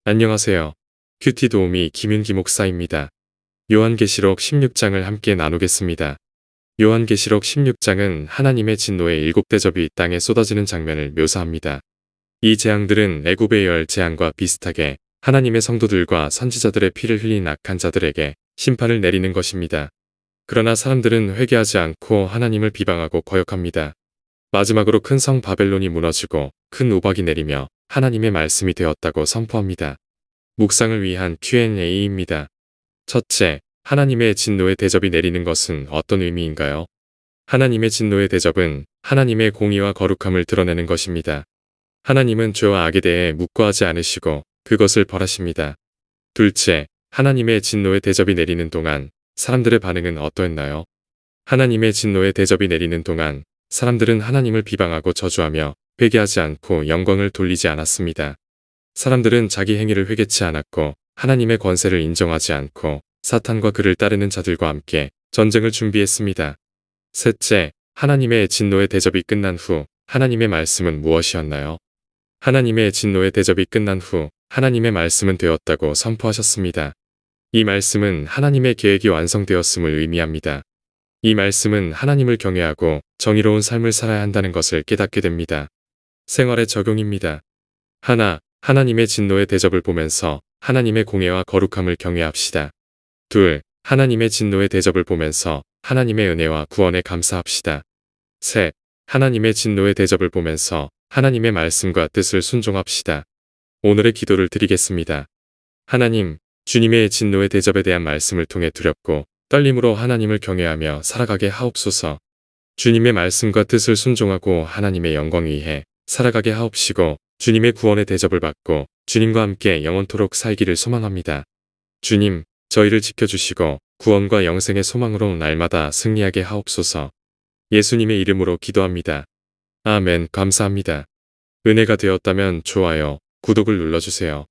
안녕하세요. 큐티 도우미 김윤기 목사입니다. 요한계시록 16장을 함께 나누겠습니다. 요한계시록 16장은 하나님의 진노의 7대접이 땅에 쏟아지는 장면을 묘사합니다. 이 재앙들은 애굽의 열 재앙과 비슷하게 하나님의 성도들과 선지자들의 피를 흘린 악한 자들에게 심판을 내리는 것입니다. 그러나 사람들은 회개하지 않고 하나님을 비방하고 거역합니다. 마지막으로 큰 성 바벨론이 무너지고 큰 우박이 내리며 하나님의 말씀이 되었다고 선포합니다. 묵상을 위한 Q&A입니다. 첫째, 하나님의 진노의 대접이 내리는 것은 어떤 의미인가요? 하나님의 진노의 대접은 하나님의 공의와 거룩함을 드러내는 것입니다. 하나님은 죄와 악에 대해 묵과하지 않으시고 그것을 벌하십니다. 둘째, 하나님의 진노의 대접이 내리는 동안 사람들의 반응은 어떠했나요? 하나님의 진노의 대접이 내리는 동안 사람들은 하나님을 비방하고 저주하며 회개하지 않고 영광을 돌리지 않았습니다. 사람들은 자기 행위를 회개치 않았고 하나님의 권세를 인정하지 않고 사탄과 그를 따르는 자들과 함께 전쟁을 준비했습니다. 셋째, 하나님의 진노의 대접이 끝난 후 하나님의 말씀은 무엇이었나요? 하나님의 진노의 대접이 끝난 후 하나님의 말씀은 되었다고 선포하셨습니다. 이 말씀은 하나님의 계획이 완성되었음을 의미합니다. 이 말씀은 하나님을 경외하고 정의로운 삶을 살아야 한다는 것을 깨닫게 됩니다. 생활의 적용입니다. 하나님의 진노의 대접을 보면서 하나님의 공의와 거룩함을 경외합시다. 둘, 하나님의 진노의 대접을 보면서 하나님의 은혜와 구원에 감사합시다. 셋, 하나님의 진노의 대접을 보면서 하나님의 말씀과 뜻을 순종합시다. 오늘의 기도를 드리겠습니다. 하나님, 주님의 진노의 대접에 대한 말씀을 통해 두렵고 떨림으로 하나님을 경외하며 살아가게 하옵소서. 주님의 말씀과 뜻을 순종하고 하나님의 영광 위해 살아가게 하옵시고 주님의 구원의 대접을 받고 주님과 함께 영원토록 살기를 소망합니다. 주님, 저희를 지켜주시고 구원과 영생의 소망으로 날마다 승리하게 하옵소서. 예수님의 이름으로 기도합니다. 아멘. 감사합니다. 은혜가 되었다면 좋아요, 구독을 눌러주세요.